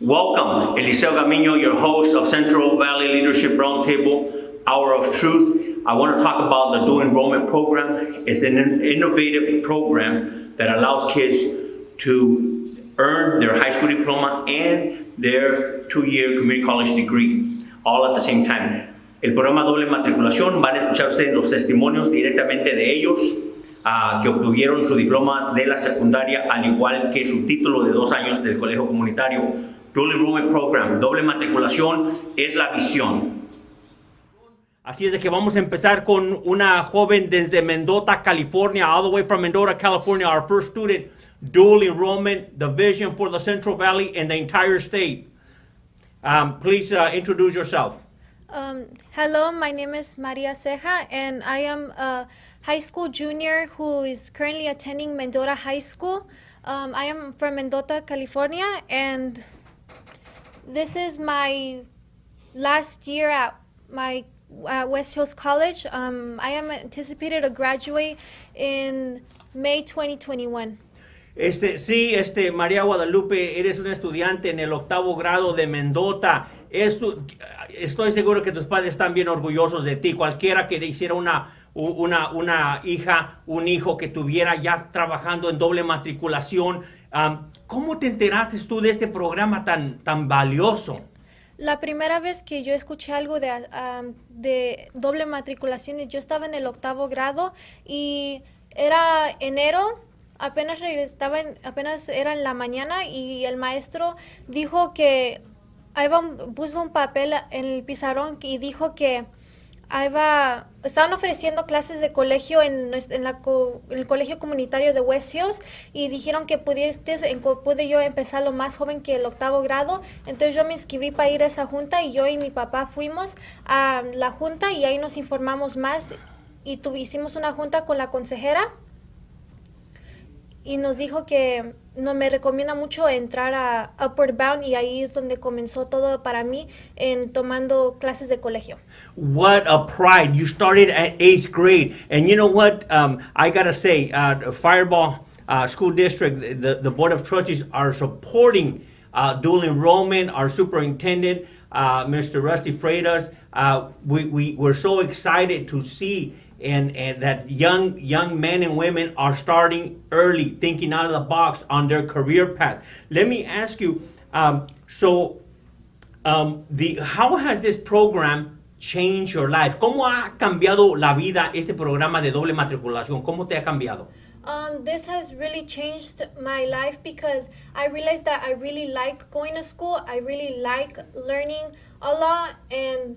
Welcome, Eliseo Gamino, your host of Central Valley Leadership Roundtable, Hour of Truth. I want to talk about the dual enrollment program. It's an innovative program that allows kids to earn their high school diploma and their 2-year community college degree, all at the same time. El programa doble matriculación, van a escuchar ustedes los testimonios directamente de ellos que obtuvieron su diploma de la secundaria, al igual que su título de 2 años del colegio comunitario. Dual Enrollment Program, doble matriculación, es la visión. Así es de que vamos a empezar con una joven desde Mendota, California, all the way from Mendota, California, our first student, dual enrollment, the vision for the Central Valley and the entire state. Please introduce yourself. Hello, my name is Maria Ceja, and I am a high school junior who is currently attending Mendota High School. I am from Mendota, California, and this is my last year at West Hills College. I am anticipated to graduate in May 2021. Sí, María Guadalupe, eres una estudiante en el 8º grado de Mendota. Estoy seguro que tus padres están bien orgullosos de ti. Cualquiera que hiciera una hija, un hijo que tuviera ya trabajando en doble matriculación. ¿Cómo te enteraste tú de este programa tan valioso? La primera vez que yo escuché algo de doble matriculación, yo estaba en el 8º grado y era enero. Apenas era en la mañana y el maestro dijo que puso un papel en el pizarrón y dijo que estaban ofreciendo clases de colegio en el colegio comunitario de West Hills y dijeron que pude yo empezar lo más joven que el 8º grado. Entonces yo me inscribí para ir a esa junta y yo y mi papá fuimos a la junta y ahí nos informamos más y hicimos una junta con la consejera. Y nos dijo que no me recomienda mucho entrar a Upward Bound y ahí es donde comenzó todo para mí en tomando clases de colegio. What a pride. You started at 8th grade. And you know what? I got to say, Fireball School District, the Board of Trustees are supporting dual enrollment. Our superintendent, Mr. Rusty Freitas, we're so excited to see and that young men and women are starting early, thinking out of the box on their career path. Let me ask you, how has this program changed your life? ¿Cómo ha cambiado la vida este programa de doble matriculación? ¿Cómo te ha cambiado? This has really changed my life because I realized that I really like going to school. I really like learning a lot, and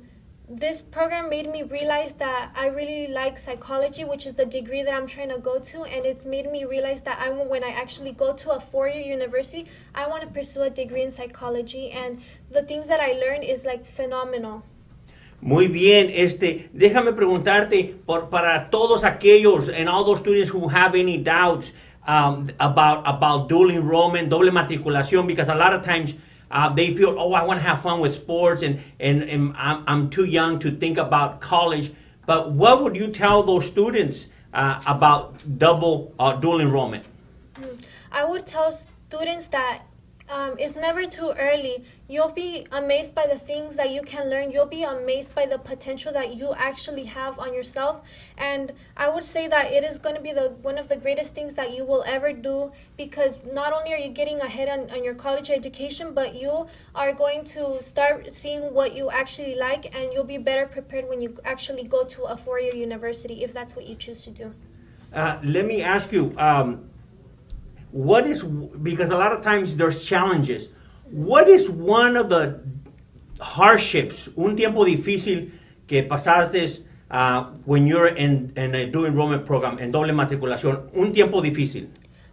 this program made me realize that I really like psychology, which is the degree that I'm trying to go to, and it's made me realize that when I actually go to a 4-year university, I want to pursue a degree in psychology, and the things that I learned is like phenomenal. Muy bien, déjame preguntarte para todos aquellos and all those students who have any doubts about dual enrollment, doble matriculación, because a lot of times they feel, I want to have fun with sports and I'm too young to think about college. But what would you tell those students about dual enrollment? I would tell students that it's never too early. You'll be amazed by the things that you can learn. You'll be amazed by the potential that you actually have on yourself. And I would say that it is going to be one of the greatest things that you will ever do, because not only are you getting ahead on your college education, but you are going to start seeing what you actually like, and you'll be better prepared when you actually go to a 4-year university, if that's what you choose to do. Let me ask you, because a lot of times there's challenges, what is one of the hardships, un tiempo difícil que pasaste when you're in a dual enrollment program, en doble matriculación, un tiempo difícil?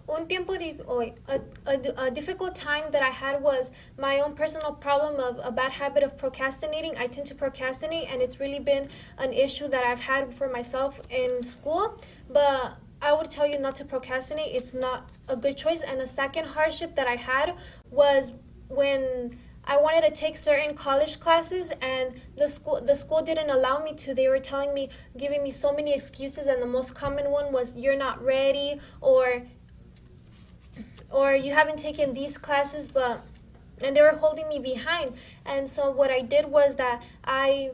A difficult time that I had was my own personal problem of a bad habit of procrastinating. I tend to procrastinate, and it's really been an issue that I've had for myself in school. But I would tell you not to procrastinate. It's not a good choice. And a second hardship that I had was when I wanted to take certain college classes, and the school didn't allow me to. They were giving me so many excuses, and the most common one was you're not ready, or you haven't taken these classes. But and they were holding me behind. And so what I did was that I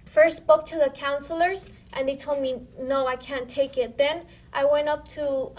first spoke to the counselors, and they told me, no, I can't take it. Then I went up to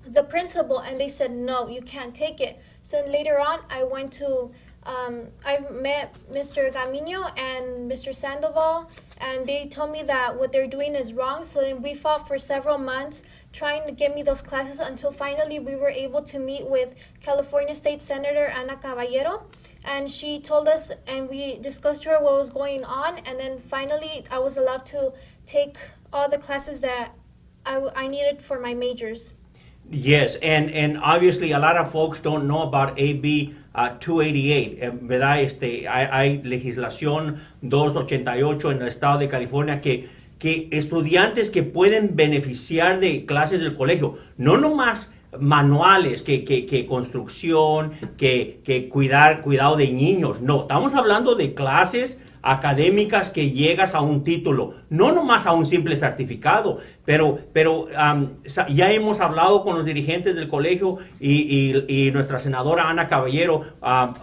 the principal, and they said, no, you can't take it. So later on, I went to, I met Mr. Gamino and Mr. Sandoval, and they told me that what they're doing is wrong. So then we fought for several months trying to get me those classes until finally we were able to meet with California State Senator Ana Caballero. And she told us, and we discussed to her what was going on, and then finally I was allowed to take all the classes that I needed for my majors. Yes, and obviously a lot of folks don't know about AB 288, ¿verdad? Hay legislación 288 en el estado de California que estudiantes que pueden beneficiar de clases del colegio, no nomás manuales, que construcción, que cuidado de niños, no, estamos hablando de clases académicas que llegas a un título, no nomás a un simple certificado, pero ya hemos hablado con los dirigentes del colegio y nuestra senadora Ana Caballero,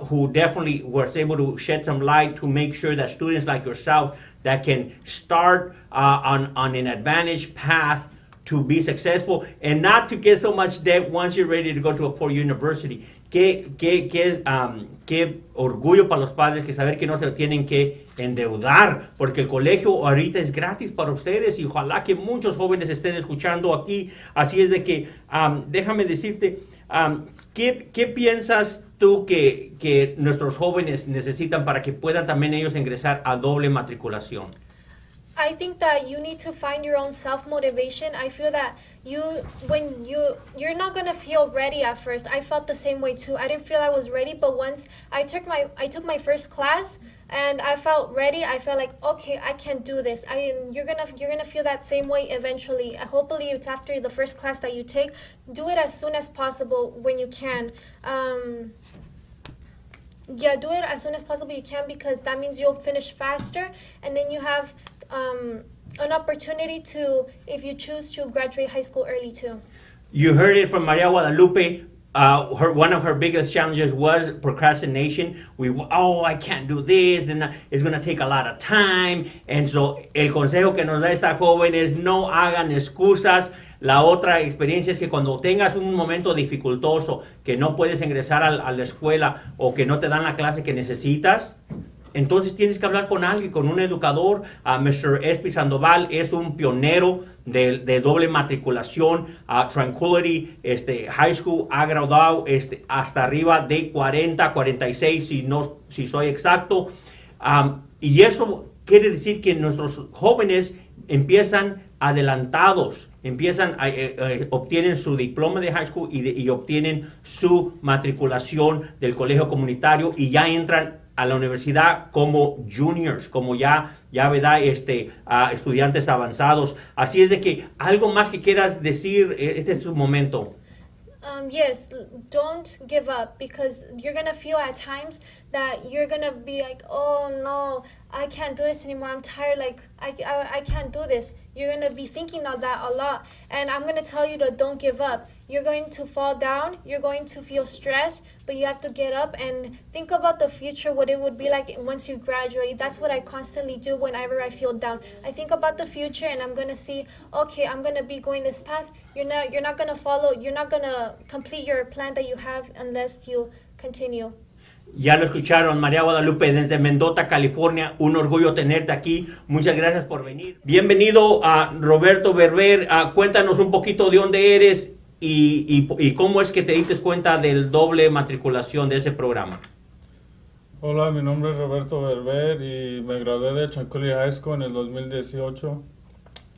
who definitely was able to shed some light to make sure that students like yourself that can start on an advantaged path to be successful and not to get so much debt once you're ready to go to a four-year university. Qué orgullo para los padres que saber que no se tienen que endeudar, porque el colegio ahorita es gratis para ustedes y ojalá que muchos jóvenes estén escuchando aquí. Así es de que déjame decirte, ¿qué piensas tú que nuestros jóvenes necesitan para que puedan también ellos ingresar a doble matriculación? I think that you need to find your own self-motivation. I feel that you're not going to feel ready at first. I felt the same way too. I didn't feel I was ready, but once I took my first class and I felt ready, I felt like, okay, I can do this. You're going to feel that same way eventually. Hopefully it's after the first class that you take. Do it as soon as possible when you can. Yeah, do it as soon as possible you can, because that means you'll finish faster, and then you have an opportunity to, if you choose to, graduate high school early too. You heard it from Maria Guadalupe. One of her biggest challenges was procrastination. I can't do this, then it's going to take a lot of time. And so el consejo que nos da esta joven es no hagan excusas. La otra experiencia es que cuando tengas un momento dificultoso, que no puedes ingresar a la escuela o que no te dan la clase que necesitas, entonces tienes que hablar con alguien, con un educador. Mr. Espi Sandoval es un pionero de doble matriculación. Tranquility High School ha graduado hasta arriba de 40, 46, si soy exacto. Y eso quiere decir que nuestros jóvenes empiezan adelantados, obtienen su diploma de high school y obtienen su matriculación del colegio comunitario y ya entran a la universidad como juniors, como ya ¿verdad? Estudiantes avanzados. Así es de que algo más que quieras decir, este es tu momento. Yes, don't give up, because you're going to feel at times that you're going to be like, oh no, I can't do this anymore. I'm tired, like I can't do this. You're going to be thinking of that a lot. And I'm going to tell you to don't give up. You're going to fall down, you're going to feel stressed, but you have to get up and think about the future, what it would be like once you graduate. That's what I constantly do whenever I feel down. I think about the future and I'm going to see, okay, I'm going to be going this path. You're not going to complete your plan that you have unless you continue. Ya lo escucharon, María Guadalupe desde Mendota, California. Un orgullo tenerte aquí. Muchas gracias por venir. Bienvenido a Roberto Berber. Cuéntanos un poquito de dónde eres y cómo es que te diste cuenta del doble matriculación de ese programa. Hola, mi nombre es Roberto Berber y me gradué de ʍᴇᴇ High School en el 2018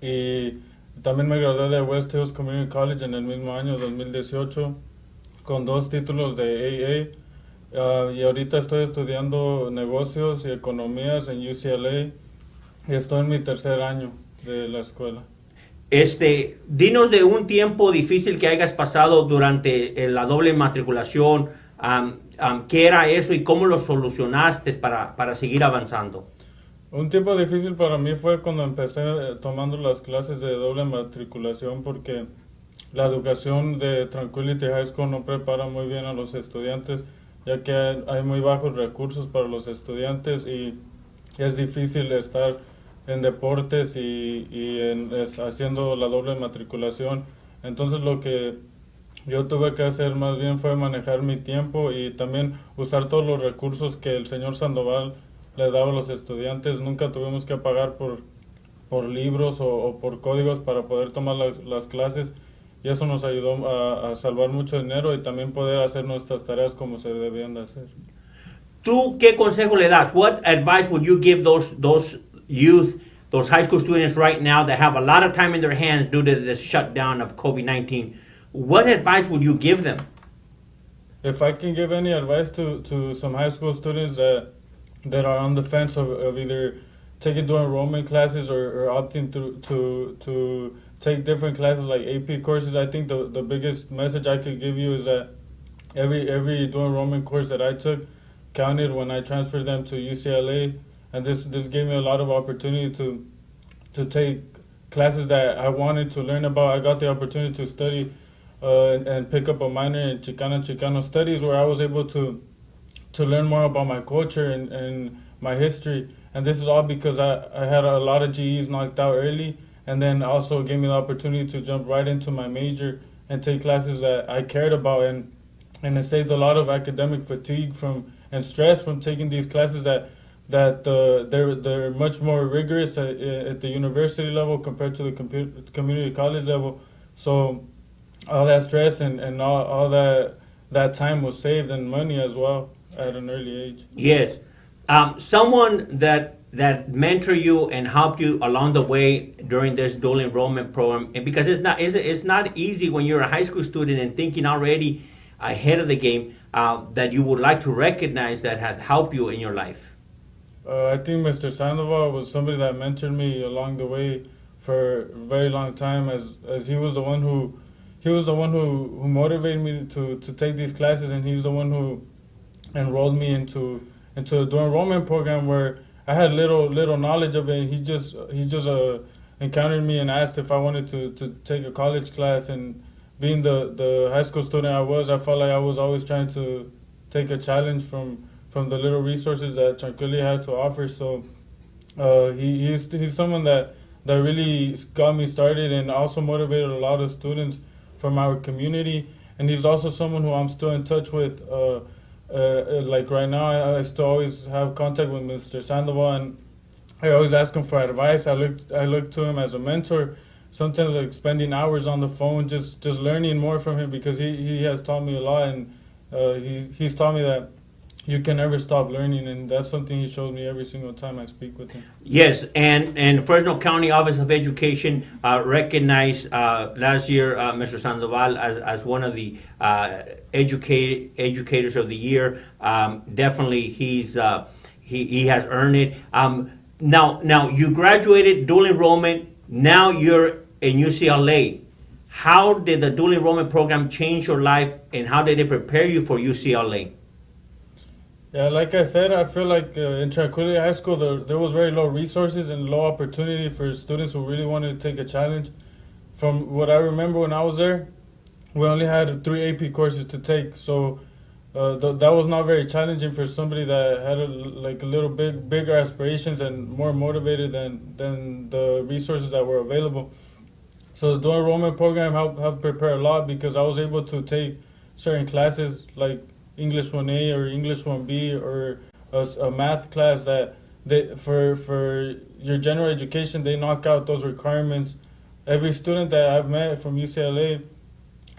y también me gradué de West Hills Community College en el mismo año 2018 con 2 títulos de AA. Y ahorita estoy estudiando negocios y economías en UCLA y estoy en mi 3er año de la escuela. Dinos de un tiempo difícil que hayas pasado durante la doble matriculación, ¿qué era eso y cómo lo solucionaste para seguir avanzando? Un tiempo difícil para mí fue cuando empecé tomando las clases de doble matriculación, porque la educación de Tranquility High School no prepara muy bien a los estudiantes ya que hay muy bajos recursos para los estudiantes y es difícil estar en deportes haciendo la doble matriculación. Entonces lo que yo tuve que hacer más bien fue manejar mi tiempo y también usar todos los recursos que el señor Sandoval le daba a los estudiantes. Nunca tuvimos que pagar por libros o por códigos para poder tomar las clases, y eso nos ayudó a salvar mucho dinero y también poder hacer nuestras tareas como se debían de hacer. ¿Tú qué consejo le das? What advice would you give those youth, those high school students right now that have a lot of time in their hands due to this shutdown of COVID-19? What advice would you give them? If I can give any advice to some high school students that are on the fence of either taking dual enrollment classes or opting to take different classes like AP courses, I think the biggest message I could give you is that every dual enrollment course that I took counted when I transferred them to UCLA, and this gave me a lot of opportunity to take classes that I wanted to learn about. I got the opportunity to study and pick up a minor in Chicano studies, where I was able to learn more about my culture and my history. And this is all because I had a lot of GEs knocked out early, and then also gave me the opportunity to jump right into my major and take classes that I cared about, and it saved a lot of academic fatigue and stress from taking these classes that they're much more rigorous at the university level compared to the community college level. So all that stress and all that time was saved, and money as well at an early age. Yes. Someone that mentor you and help you along the way during this dual enrollment program, and because it's not easy when you're a high school student and thinking already ahead of the game, that you would like to recognize that had helped you in your life. I think Mr. Sandoval was somebody that mentored me along the way for a very long time, as he was the one who motivated me to take these classes, and he's the one who enrolled me into the dual enrollment program, where I had little knowledge of it. He just encountered me and asked if I wanted to take a college class, and being the high school student I felt like I was always trying to take a challenge from the little resources that ʍᴇᴇ had to offer. So he's someone that really got me started and also motivated a lot of students from our community. And he's also someone who I'm still in touch with. Like right now, I still always have contact with Mr. Sandoval, and I always ask him for advice. I look to him as a mentor. Sometimes like spending hours on the phone, just learning more from him, because he has taught me a lot, and he's taught me that you can never stop learning, and that's something he shows me every single time I speak with him. Yes, and Fresno County Office of Education recognized last year Mr. Sandoval as one of the educators of the year. Definitely, he has earned it. Now you graduated dual enrollment. Now you're in UCLA. How did the dual enrollment program change your life, and how did it prepare you for UCLA? Yeah, like I said, I feel like in Tranquility High School, there was very low resources and low opportunity for students who really wanted to take a challenge. From what I remember when I was there, we only had 3 AP courses to take, so that was not very challenging for somebody that had a little bigger aspirations and more motivated than the resources that were available. So the dual enrollment program helped prepare a lot, because I was able to take certain classes like English 1A or English 1B or a math class that for your general education, they knock out those requirements. Every student that I've met from UCLA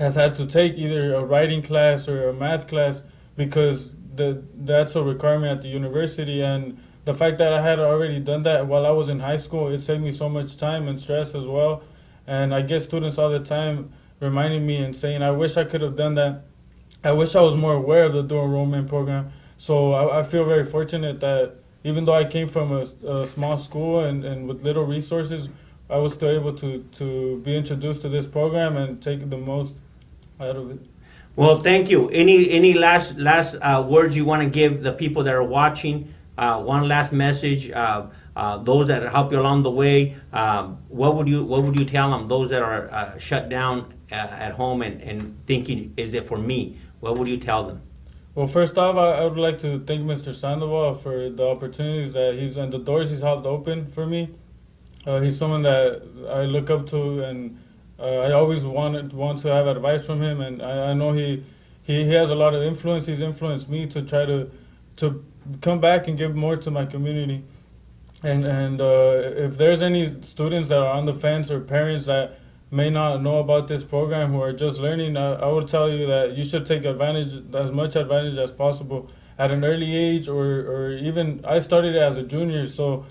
has had to take either a writing class or a math class, because that's a requirement at the university. And the fact that I had already done that while I was in high school, it saved me so much time and stress as well. And I get students all the time reminding me and saying, I wish I could have done that. I wish I was more aware of the dual enrollment program. So I feel very fortunate that even though I came from a small school and with little resources, I was still able to be introduced to this program and take the most out of it. Well, thank you. Any last words you want to give the people that are watching? One last message. Those that help you along the way. What would you tell them? Those that are shut down at home and thinking, is it for me? What would you tell them? Well, first off, I would like to thank Mr. Sandoval for the opportunities that and the doors he's helped open for me. He's someone that I look up to, and I always want to have advice from him. And I know he has a lot of influence. He's influenced me to try to come back and give more to my community. And if there's any students that are on the fence or parents that may not know about this program who are just learning, I would tell you that you should take as much advantage as possible at an early age, or even I started it as a junior, so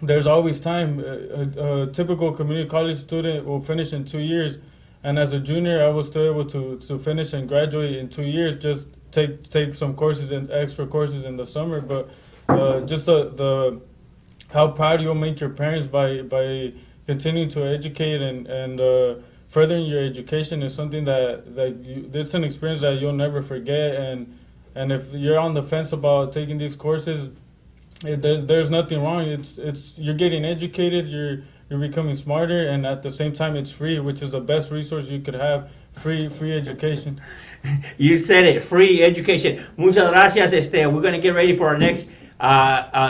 there's always time. A typical community college student will finish in 2 years, and as a junior I was still able to finish and graduate in 2 years, just take some courses and extra courses in the summer. But just the how proud you'll make your parents by continuing to educate and furthering your education is something that it's an experience that you'll never forget. And if you're on the fence about taking these courses, there's nothing wrong. It's you're getting educated, you're becoming smarter, and at the same time it's free, which is the best resource you could have. Free education. You said it, free education. Muchas gracias. We're going to get ready for our next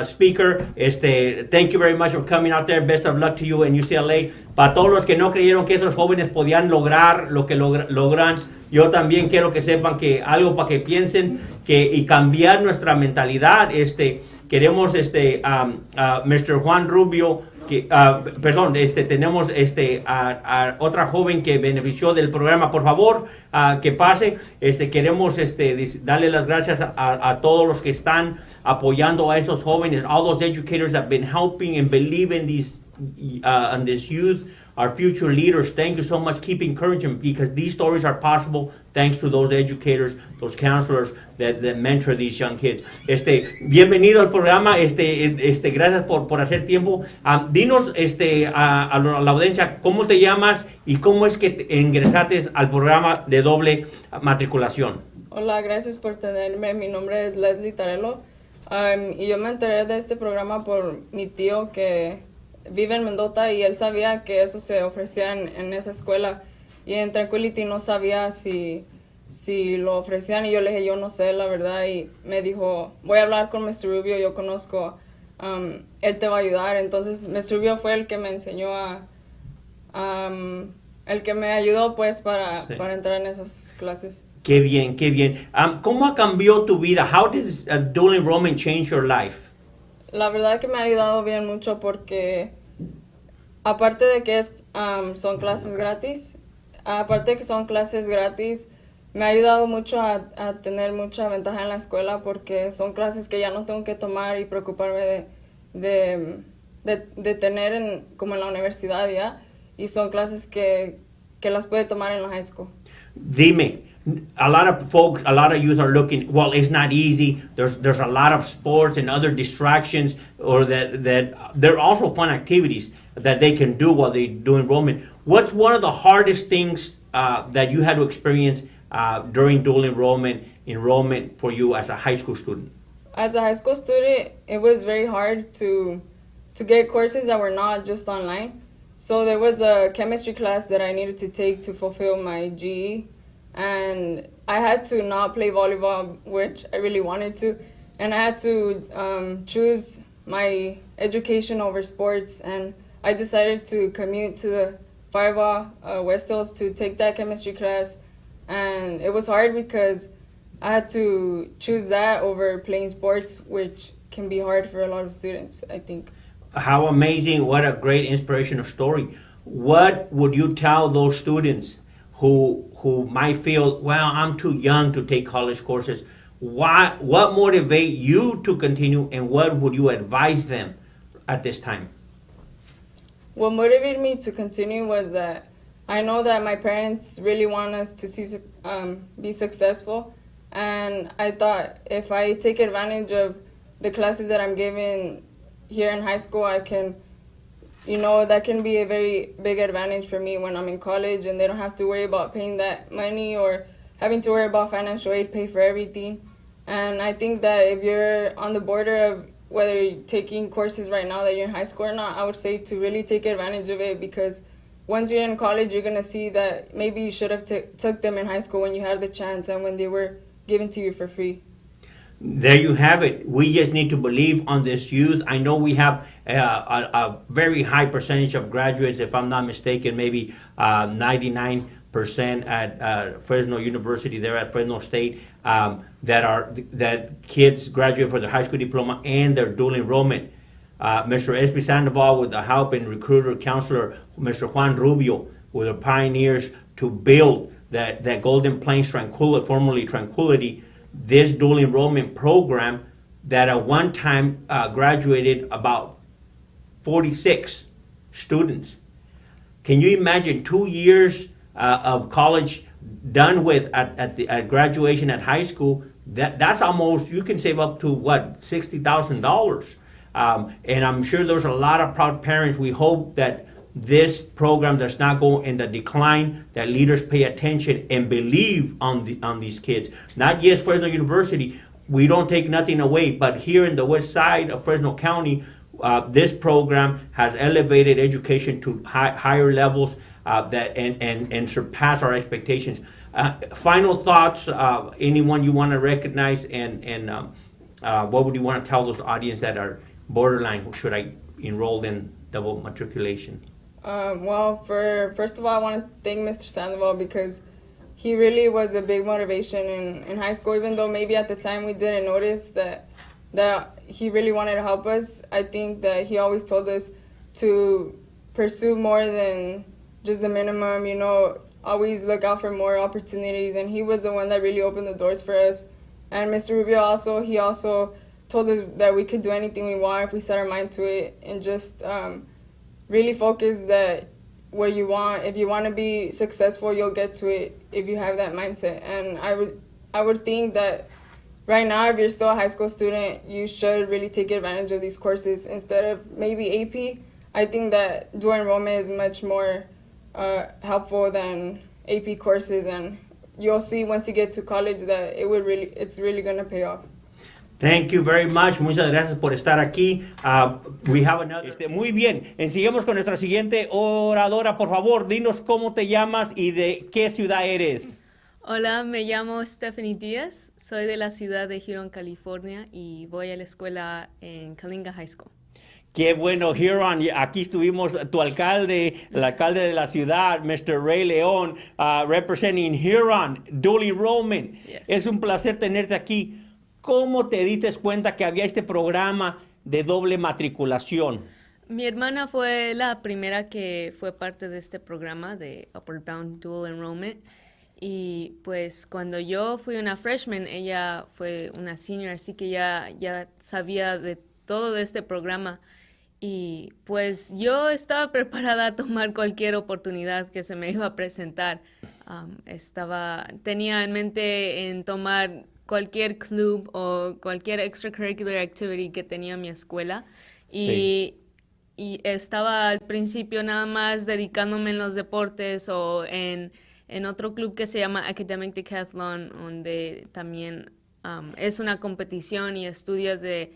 speaker. Thank you very much for coming out there. Best of luck to you in UCLA. Para todos los que no creyeron que esos jóvenes podían lograr lo que logran, yo también quiero que sepan que algo para que piensen y cambiar nuestra mentalidad. Queremos Mr. Juan Rubio. Perdón, tenemos a otra joven que benefició del programa. Por favor, que pase. Queremos darle las gracias a todos los que están apoyando a esos jóvenes, all those educators that have been helping and believe in these and this youth, our future leaders. Thank you so much. Keep encouraging, because these stories are possible thanks to those educators, those counselors that mentor these young kids. Bienvenido al programa. Gracias por hacer tiempo. Dinos a la audiencia cómo te llamas y cómo es que ingresaste al programa de doble matriculación. Hola, gracias por tenerme. Mi nombre es Leslie Tarelo. Y yo me enteré de este programa por mi tío que vive en Mendota, y él sabía que eso se ofrecía en esa escuela, y en Tranquility no sabía si lo ofrecían, y yo le dije, yo no sé la verdad, y me dijo, voy a hablar con Mr. Rubio, yo conozco, él te va a ayudar. Entonces Mr. Rubio fue el que me enseñó el que me ayudó pues para entrar en esas clases. Qué bien, qué bien. ¿Cómo cambió tu vida? How does dual enrollment change your life? La verdad que me ha ayudado bien mucho, porque aparte de que son clases gratis, me ha ayudado mucho a tener mucha ventaja en la escuela, porque son clases que ya no tengo que tomar y preocuparme de tener como en la universidad ya, y son clases que las puede tomar en la high school. Dime, a lot of youth are looking, well, it's not easy. There's a lot of sports and other distractions, or that there are also fun activities that they can do while they do enrollment. What's one of the hardest things that you had to experience during dual enrollment for you as a high school student? As a high school student, it was very hard to get courses that were not just online. So there was a chemistry class that I needed to take to fulfill my GE. And I had to not play volleyball, which I really wanted to, and I had to choose my education over sports, and I decided to commute to the ʍᴑ West Hills to take that chemistry class, and it was hard because I had to choose that over playing sports, which can be hard for a lot of students, I think. How amazing, what a great inspirational story. What would you tell those students who might feel, well, I'm too young to take college courses? What motivate you to continue, and what would you advise them at this time? What motivated me to continue was that I know that my parents really want us to be successful, and I thought if I take advantage of the classes that I'm given here in high school, I can, that can be a very big advantage for me when I'm in college, and they don't have to worry about paying that money or having to worry about financial aid, pay for everything. And I think that if you're on the border of whether you're taking courses right now that you're in high school or not, I would say to really take advantage of it, because once you're in college, you're going to see that maybe you should have took them in high school when you had the chance and when they were given to you for free. There you have it. We just need to believe on this youth. I know we have a very high percentage of graduates, if I'm not mistaken, maybe 99% at Fresno University, there at Fresno State, that kids graduate for their high school diploma and their dual enrollment. Mr. Espi Sandoval, with the help and recruiter counselor, Mr. Juan Rubio, were the pioneers to build that Golden Plains Tranquility, formerly Tranquility, this dual enrollment program that at one time graduated about 46 students. Can you imagine 2 years of college done with at graduation at high school? That's almost, you can save up to what, $60,000. And I'm sure there's a lot of proud parents. We hope that this program does not go in the decline, that leaders pay attention and believe on these kids. Not just Fresno University, we don't take nothing away, but here in the west side of Fresno County, this program has elevated education to higher levels and surpass our expectations. Final thoughts, anyone you want to recognize, and what would you want to tell those audience that are borderline, should I enroll in double matriculation? Well, first of all, I want to thank Mr. Sandoval because he really was a big motivation in high school, even though maybe at the time we didn't notice that he really wanted to help us. I think that he always told us to pursue more than just the minimum, you know, always look out for more opportunities, and he was the one that really opened the doors for us. And Mr. Rubio also, he also told us that we could do anything we want if we set our mind to it, and just really focus that where you want. If you want to be successful, you'll get to it if you have that mindset. And I would think that right now, if you're still a high school student, you should really take advantage of these courses instead of maybe AP. I think that dual enrollment is much more helpful than AP courses, and you'll see once you get to college that it's really going to pay off. Thank you very much. Muchas gracias por estar aquí. We have another. Muy bien. Sigamos con nuestra siguiente oradora. Por favor, dinos cómo te llamas y de qué ciudad eres. Hola, me llamo Stephanie Díaz. Soy de la ciudad de Huron, California, y voy a la escuela en Kalinga High School. Qué bueno, Huron. Aquí estuvimos tu alcalde, el alcalde de la ciudad, Mr. Ray León, representing Huron, dual enrollment. Yes. Es un placer tenerte aquí. ¿Cómo te diste cuenta que había este programa de doble matriculación? Mi hermana fue la primera que fue parte de este programa de Upward Bound Dual Enrollment. Y pues cuando yo fui una freshman, ella fue una senior, así que ya sabía de todo de este programa. Y pues yo estaba preparada a tomar cualquier oportunidad que se me iba a presentar. Tenía en mente en tomar cualquier club o cualquier extracurricular activity que tenía mi escuela. Sí. Y estaba al principio nada más dedicándome en los deportes o en otro club que se llama Academic Decathlon, donde también es una competición y estudias de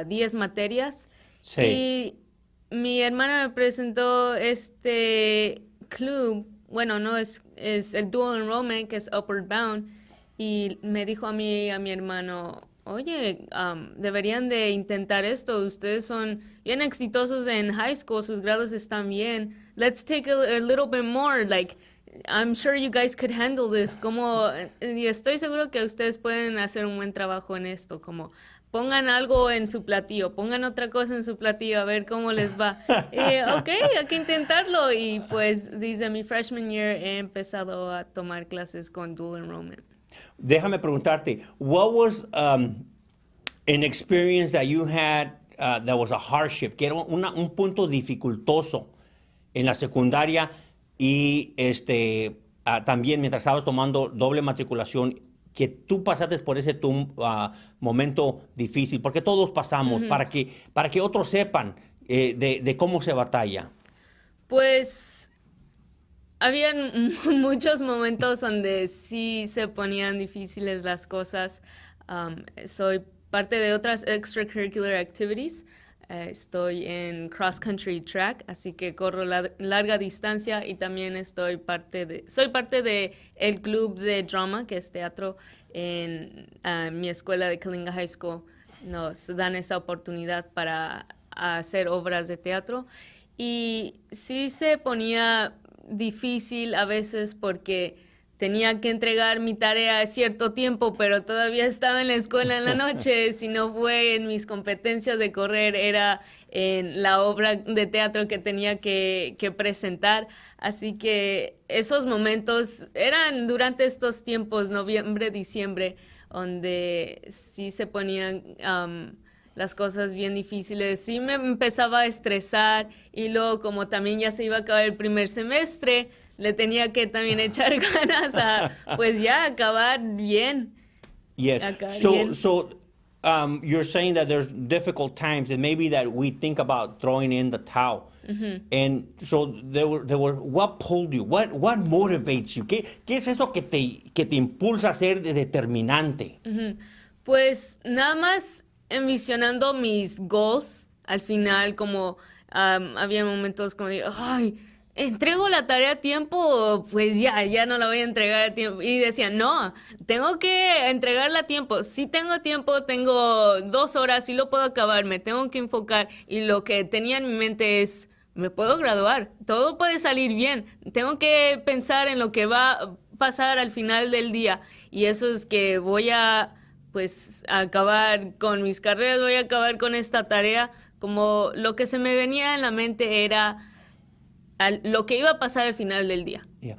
10 materias. Sí. Y mi hermana me presentó este club, bueno, no es el Dual Enrollment, que es Upward Bound, y me dijo a mí y a mi hermano, oye, deberían de intentar esto, ustedes son bien exitosos en high school, sus grados están bien, let's take a little bit more, like, I'm sure you guys could handle this, y estoy seguro que ustedes pueden hacer un buen trabajo en esto, como pongan algo en su platillo, pongan otra cosa en su platillo, a ver cómo les va. Ok, hay que intentarlo, y pues desde mi freshman year he empezado a tomar clases con Dual Enrollment. Déjame preguntarte, what was an experience that you had that was a hardship, que era un punto dificultoso en la secundaria y también mientras estabas tomando doble matriculación, que tú pasaste por ese momento difícil, porque todos pasamos, para que otros sepan de cómo se batalla? Pues habían muchos momentos donde sí se ponían difíciles las cosas. Soy parte de otras extracurricular activities. Estoy en cross country track, así que corro larga distancia y también soy parte de el club de drama, que es teatro en mi escuela de Kalinga High School. Nos dan esa oportunidad para hacer obras de teatro y sí se ponía difícil a veces porque tenía que entregar mi tarea a cierto tiempo, pero todavía estaba en la escuela en la noche. Si no fue en mis competencias de correr, era en la obra de teatro que tenía que presentar. Así que esos momentos eran durante estos tiempos, noviembre, diciembre, donde sí se ponían las cosas bien difíciles. Sí me empezaba a estresar y luego como también ya se iba a acabar el primer semestre, le tenía que también echar ganas a, pues ya, acabar bien. Yes. Acabar bien. So you're saying that there's difficult times and maybe that we think about throwing in the towel. And so there were, what pulled you? What motivates you? ¿Qué es eso que te impulsa a ser determinante? Pues nada más envisionando mis goals al final, como había momentos como digo, ay, ¿entrego la tarea a tiempo? Pues ya no la voy a entregar a tiempo. Y decía, no, tengo que entregarla a tiempo. Si tengo tiempo, tengo 2 horas, sí lo puedo acabar, me tengo que enfocar. Y lo que tenía en mi mente es, me puedo graduar, todo puede salir bien. Tengo que pensar en lo que va a pasar al final del día. Y eso es que voy a, pues, acabar con mis carreras, voy a acabar con esta tarea. Como lo que se me venía en la mente era lo que iba a pasar al final del día. Yeah.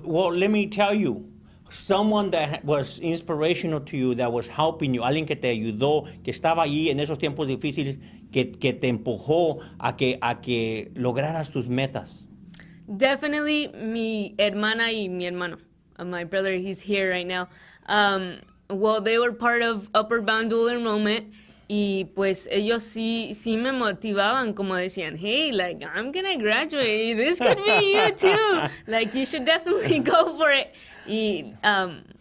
Well, let me tell you, someone that was inspirational to you, that was helping you, alguien que te ayudó, que estaba ahí en esos tiempos difíciles, que te empujó a que lograras tus metas. Definitely mi hermana y mi hermano. My brother, he's here right now. Well, they were part of Upward Bound Dual Enrollment. Y pues ellos sí me motivaban, como decían, hey, like, I'm gonna graduate, this could be you too, like, you should definitely go for it. Y,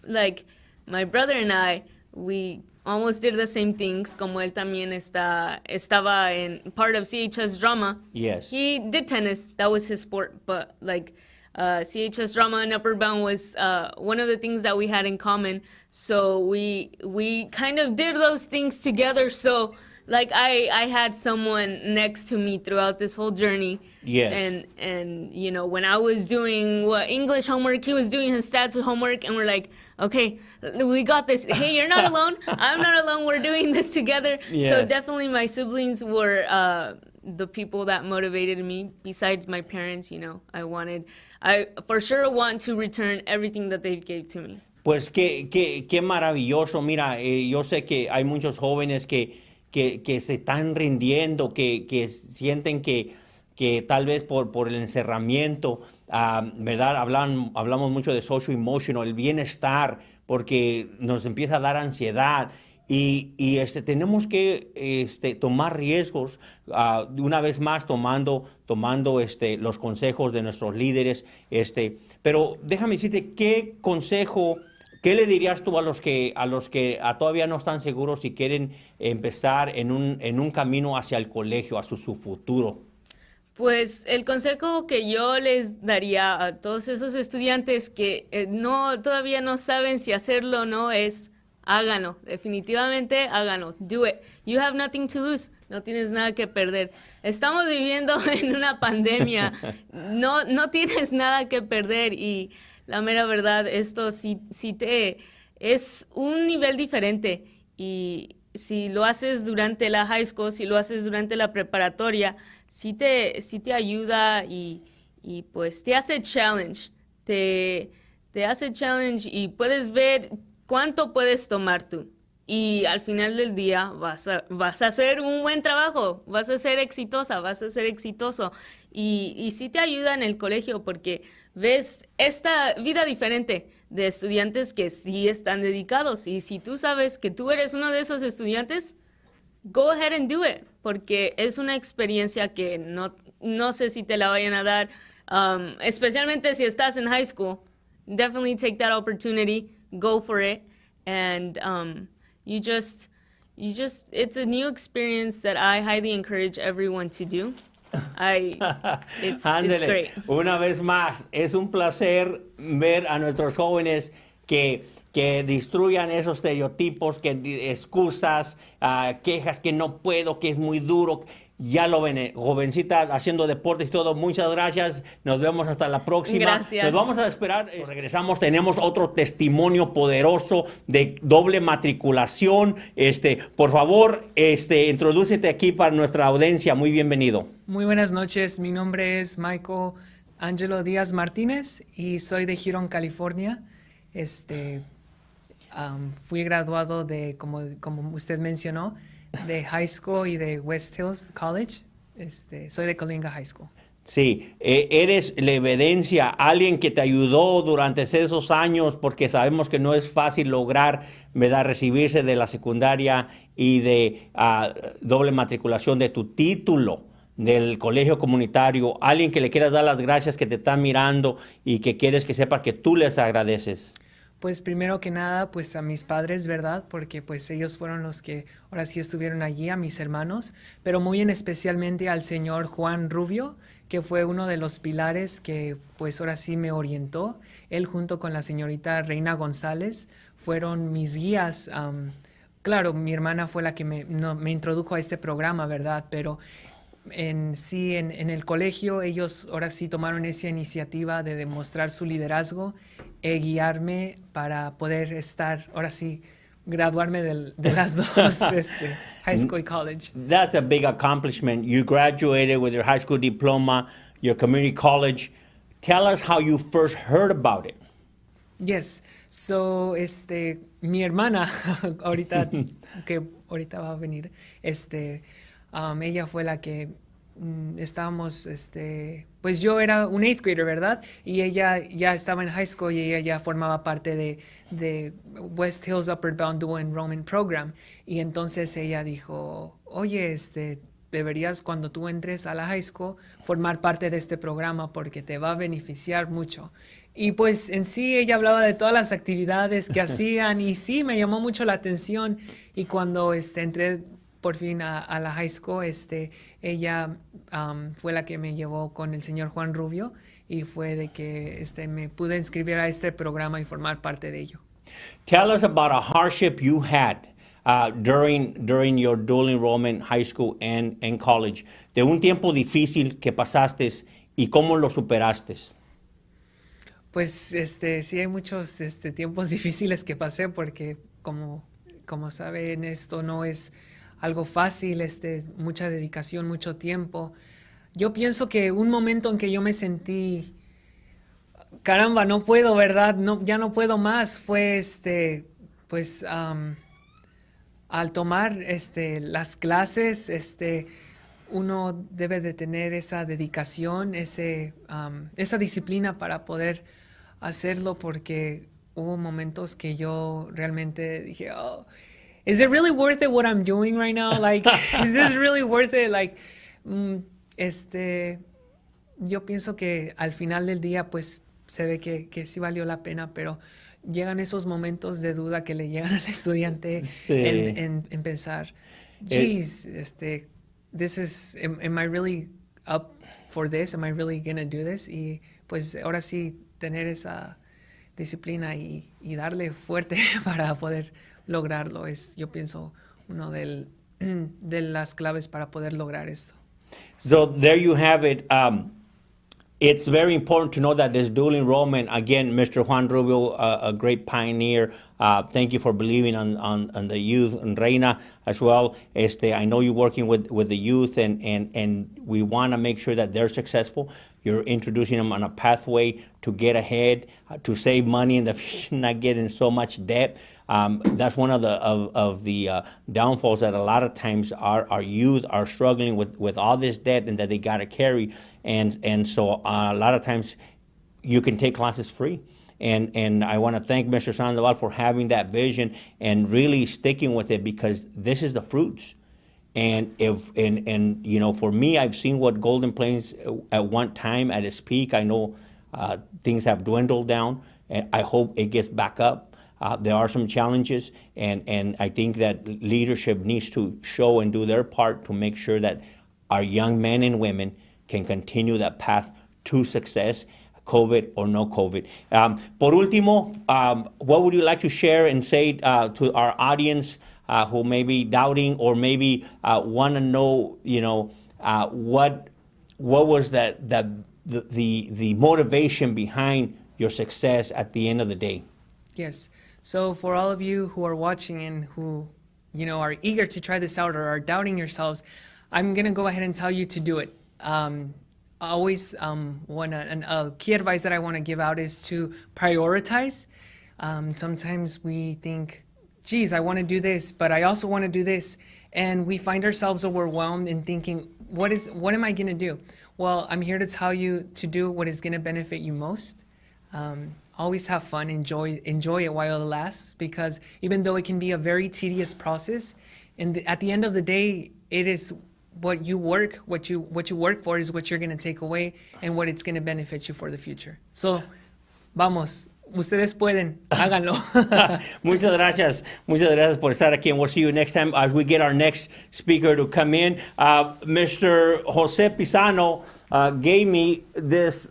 like, my brother and I, we almost did the same things, como él también estaba en part of CHS drama. Yes. He did tennis, that was his sport, but, like, CHS drama and Upward Bound was one of the things that we had in common. So we kind of did those things together. So like I had someone next to me throughout this whole journey. Yes. And you know, when I was doing English homework, he was doing his stats homework, and we're like, okay, we got this. Hey, you're not alone. I'm not alone. We're doing this together. Yes. So definitely my siblings were the people that motivated me. Besides my parents, you know, I for sure want to return everything that they gave to me. Pues qué maravilloso. Mira, yo sé que hay muchos jóvenes que se están rindiendo, que sienten que tal vez por el encerramiento, ¿verdad? Hablamos mucho de social emotional, el bienestar, porque nos empieza a dar ansiedad. Y tenemos que tomar riesgos, una vez más tomando los consejos de nuestros líderes. Pero déjame decirte, ¿qué consejo, qué le dirías tú a los que todavía no están seguros si quieren empezar en un camino hacia el colegio, hacia su futuro? Pues el consejo que yo les daría a todos esos estudiantes que todavía no saben si hacerlo o no es: háganlo, definitivamente háganlo. Do it. You have nothing to lose. No tienes nada que perder. Estamos viviendo en una pandemia. No tienes nada que perder. Y la mera verdad, esto sí es un nivel diferente. Y si lo haces durante la high school, si lo haces durante la preparatoria, sí te ayuda y pues te hace challenge. Te hace challenge y puedes ver ¿cuánto puedes tomar tú? Y al final del día vas a hacer un buen trabajo, vas a ser exitosa, vas a ser exitoso. Y sí te ayuda en el colegio porque ves esta vida diferente de estudiantes que sí están dedicados. Y si tú sabes que tú eres uno de esos estudiantes, go ahead and do it. Porque es una experiencia que no sé si te la vayan a dar, especialmente si estás en high school. Definitely take that opportunity. Go for it, and you just it's a new experience that I highly encourage everyone to do. It's Ándele. great. Una vez más, es un placer ver a nuestros jóvenes que destruyan esos estereotipos, que excusas, quejas que no puedo, que es muy duro. Ya lo ven, jovencita haciendo deportes y todo. Muchas gracias. Nos vemos hasta la próxima. Gracias. Nos vamos a esperar. Regresamos. Tenemos otro testimonio poderoso de doble matriculación. Por favor, introdúcete aquí para nuestra audiencia. Muy bienvenido. Muy buenas noches, mi nombre es Michael Angelo Díaz Martínez y soy de Huron, California. Fui graduado de, como usted mencionó, de high school y de West Hills College. Soy de Coalinga High School. Sí, eres la evidencia, alguien que te ayudó durante esos años, porque sabemos que no es fácil lograr, ¿verdad?, recibirse de la secundaria y de doble matriculación de tu título del colegio comunitario. Alguien que le quieras dar las gracias, que te está mirando y que quieres que sepa que tú les agradeces. Pues primero que nada, pues a mis padres, ¿verdad? Porque pues ellos fueron los que ahora sí estuvieron allí, a mis hermanos, pero muy en especialmente al señor Juan Rubio, que fue uno de los pilares que pues ahora sí me orientó. Él junto con la señorita Reina González fueron mis guías. Claro, mi hermana fue la que me introdujo a este programa, ¿verdad? Pero en el colegio ellos ahora sí tomaron esa iniciativa de demostrar su liderazgo e guiarme para poder estar, ahora sí, graduarme de las dos, high school y college. That's a big accomplishment. You graduated with your high school diploma, your community college. Tell us how you first heard about it. Yes. So, mi hermana, ahorita va a venir, ella fue la que estábamos, pues yo era un 8th grader, ¿verdad? Y ella ya estaba en high school y ella ya formaba parte de West Hills Upward Bound Dual Enrollment Program. Y entonces ella dijo, oye, deberías cuando tú entres a la high school formar parte de este programa porque te va a beneficiar mucho. Y pues en sí ella hablaba de todas las actividades que hacían y sí, me llamó mucho la atención. Y cuando entré por fin a la high school, ella fue la que me llevó con el señor Juan Rubio y fue de que me pude inscribir a este programa y formar parte de ello. Tell us about a hardship you had during your dual enrollment high school and college. De un tiempo difícil que pasaste y cómo lo superaste. Pues sí hay muchos tiempos difíciles que pasé porque como saben esto no es algo fácil, mucha dedicación, mucho tiempo. Yo pienso que un momento en que yo me sentí, caramba, no puedo, ¿verdad? No, ya no puedo más, fue pues al tomar las clases, uno debe de tener esa dedicación, esa disciplina para poder hacerlo, porque hubo momentos que yo realmente dije, oh, is it really worth it what I'm doing right now? Like, is this really worth it? Like, yo pienso que al final del día, pues, se ve que sí valió la pena, pero llegan esos momentos de duda que le llegan al estudiante sí. en pensar, geez, am I really up for this? Am I really gonna do this? Y pues ahora sí, tener esa disciplina y darle fuerte para poder lograrlo es, yo pienso, uno de las claves para poder lograr esto. So there you have it. It's very important to know that this dual enrollment, again, Mr. Juan Rubio, a great pioneer. Thank you for believing on the youth, and Reina as well. I know you're working with the youth, and we want to make sure that they're successful. You're introducing them on a pathway to get ahead, to save money in the future, not get in so much debt. That's one of the downfalls that a lot of times our youth are struggling with all this debt and that they got to carry. And so a lot of times you can take classes free. And I want to thank Mr. Sandoval for having that vision and really sticking with it, because this is the fruits. And you know, for me, I've seen what Golden Plains at one time at its peak. I know things have dwindled down, and I hope it gets back up. there are some challenges, and I think that leadership needs to show and do their part to make sure that our young men and women can continue that path to success, COVID or no COVID. Por último, what would you like to share and say to our audience who may be doubting or maybe want to know, what was the motivation behind your success at the end of the day? Yes. So for all of you who are watching and who, are eager to try this out or are doubting yourselves, I'm going to go ahead and tell you to do it. Always a key advice that I want to give out is to prioritize. Sometimes we think, geez, I want to do this, but I also want to do this. And we find ourselves overwhelmed and thinking, what am I going to do? Well, I'm here to tell you to do what is going to benefit you most. Always have fun, enjoy it while it lasts, because even though it can be a very tedious process, at the end of the day, it is what you work for is what you're going to take away and what it's going to benefit you for the future. So, vamos, ustedes pueden, háganlo. Muchas gracias por estar aquí, and we'll see you next time as we get our next speaker to come in. Mr. Jose Pisano gave me this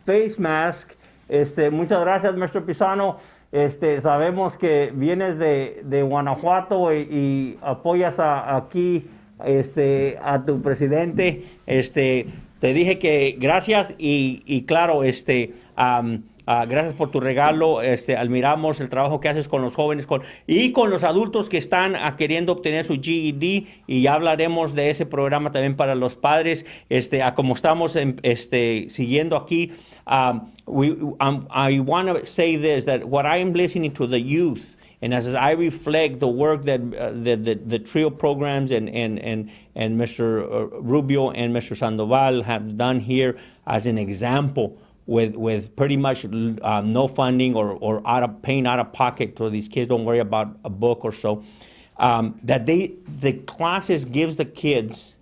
face mask. Muchas gracias, Mr. Pisano. Sabemos que vienes de Guanajuato y apoyas aquí a tu presidente. Te dije que gracias y claro, gracias por tu regalo. Admiramos el trabajo que haces con los jóvenes y con los adultos que están queriendo obtener su GED, y ya hablaremos de ese programa también para los padres. Como estamos siguiendo aquí, I want to say this, that what I am listening to the youth, and as I reflect the work that the TRIO programs and Mr. Rubio and Mr. Sandoval have done here as an example, with pretty much no funding or paying out of pocket, so these kids don't worry about a book or so, that the classes gives the kids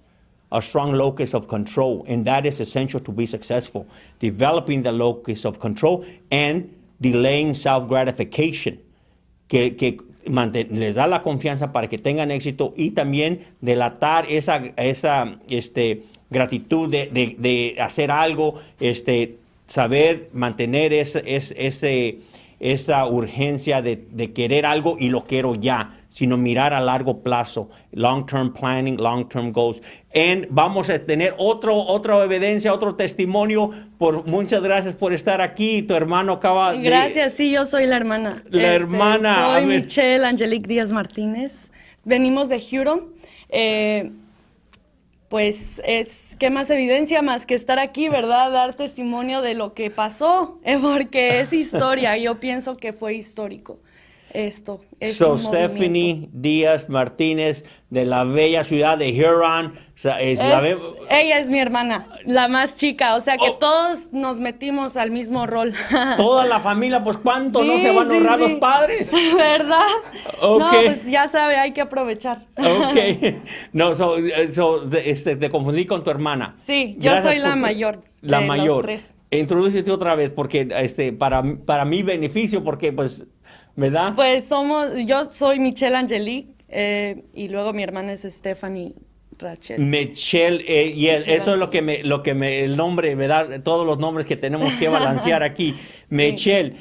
a strong locus of control, and that is essential to be successful. Developing the locus of control and delaying self-gratification, que les da la confianza para que tengan éxito, y también delatar esa gratitud de hacer algo, saber mantener esa urgencia de querer algo y lo quiero ya, sino mirar a largo plazo, long-term planning, long-term goals. Y vamos a tener otra evidencia, otro testimonio. Muchas gracias por estar aquí. Tu hermano acaba de... Gracias, sí, yo soy la hermana. La hermana. Soy Michelle Angelique Díaz Martínez. Venimos de Houston. Pues ¿qué más evidencia más que estar aquí, verdad? Dar testimonio de lo que pasó, porque es historia. Yo pienso que fue histórico. Esto es un Stephanie Díaz Martínez, de la bella ciudad de Huron. Ella es mi hermana, la más chica, o sea que todos nos metimos al mismo rol. Toda la familia, pues ¿cuánto no se van a ahorrar los padres? ¿Verdad? Okay. No, pues ya sabe, hay que aprovechar. Ok. No, te confundí con tu hermana. Sí, yo soy la mayor. La de mayor. Los tres. Introdúcete otra vez, porque para mi beneficio, porque pues, ¿verdad? Pues yo soy Michelle Angelique, y luego mi hermana es Stephanie Rachel. Michelle, eso es lo que el nombre me da, todos los nombres que tenemos que balancear aquí. Sí. Michelle,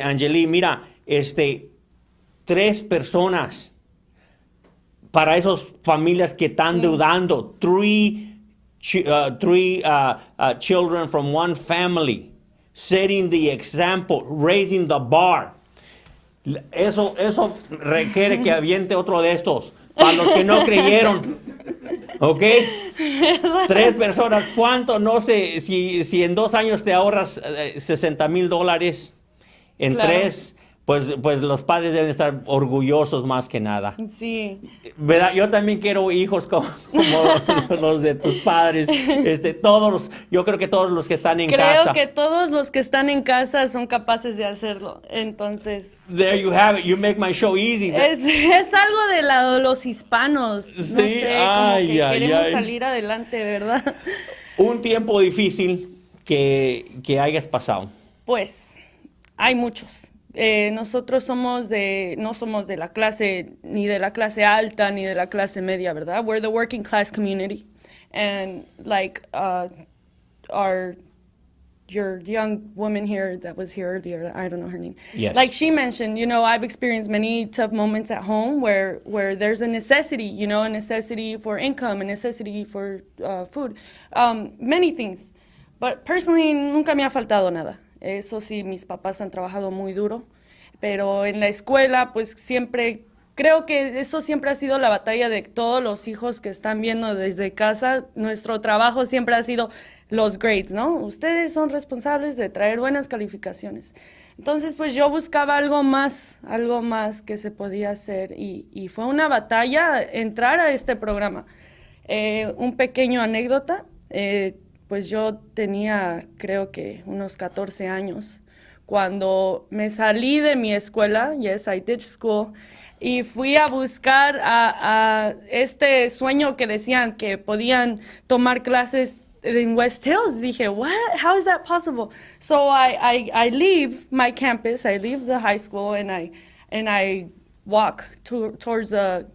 Angelique, mira, 3 personas para esas familias que están dudando, 3 children from one family, setting the example, raising the bar. Eso requiere que aviente otro de estos, para los que no creyeron. ¿Ok? 3 personas, ¿cuánto? No sé, si en 2 años te ahorras $60,000, en claro. 3... Pues los padres deben estar orgullosos más que nada. Sí. ¿Verdad? Yo también quiero hijos como los de tus padres. Yo creo que todos los que están en casa. Creo que todos los que están en casa son capaces de hacerlo. Entonces. There you have it. You make my show easy. Es algo de los hispanos. Sí. No sé, como que queremos salir adelante, ¿verdad? Un tiempo difícil que hayas pasado. Pues, hay muchos. nosotros no somos de la clase, ni de la clase alta, ni de la clase media, ¿verdad? We're the working class community. And like your young woman here that was here earlier, I don't know her name. Yes. Like she mentioned, I've experienced many tough moments at home where there's a necessity, a necessity for income, a necessity for food, many things. But personally, nunca me ha faltado nada. Eso sí, mis papás han trabajado muy duro, pero en la escuela, pues siempre, creo que eso siempre ha sido la batalla de todos los hijos que están viendo desde casa. Nuestro trabajo siempre ha sido los grades, ¿no? Ustedes son responsables de traer buenas calificaciones. Entonces, pues yo buscaba algo más que se podía hacer y fue una batalla entrar a este programa. Un pequeño anécdota, pues yo tenía creo que unos 14 años cuando me salí de mi escuela, yes, I ditched school, y fui a buscar a este sueño que decían que podían tomar clases in West Hills. Dije, what? How is that possible? So I leave my campus, I leave the high school, and I walk towards the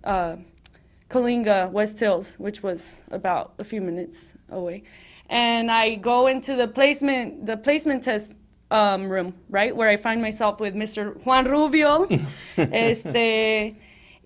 Kalinga West Hills, which was about a few minutes away. And I go into the placement test room, right, where I find myself with Mr. Juan Rubio.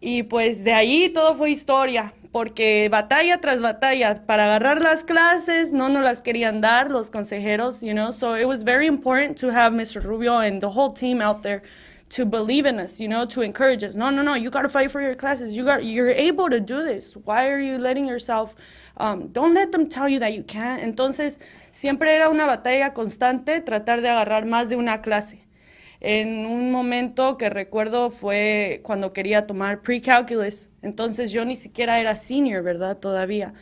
Y pues de ahí todo fue historia, porque batalla tras batalla para agarrar las clases no nos las querían dar los consejeros, so it was very important to have Mr. Rubio and the whole team out there to believe in us, to encourage us. No, you got to fight for your classes. You're able to do this. Why are you letting yourself, don't let them tell you that you can't. Entonces, siempre era una batalla constante tratar de agarrar más de una clase. En un momento que recuerdo fue cuando quería tomar pre-calculus, entonces yo ni siquiera era senior, ¿verdad? Todavía.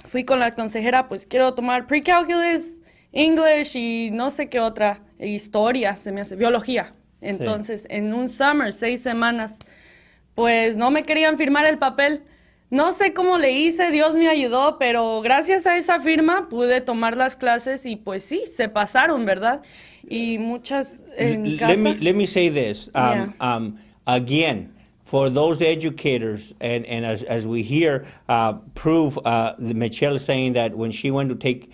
Fui con la consejera, pues quiero tomar pre-calculus, English y no sé qué otra, historia, se me hace, biología. Entonces, en un summer, 6 semanas, pues no me querían firmar el papel. No sé cómo le hice, Dios me ayudó, pero gracias a esa firma pude tomar las clases y pues sí, se pasaron, ¿verdad? Y muchas en casa. Let me say this. Again, for those educators, and as we hear proof, Michelle saying that when she went to take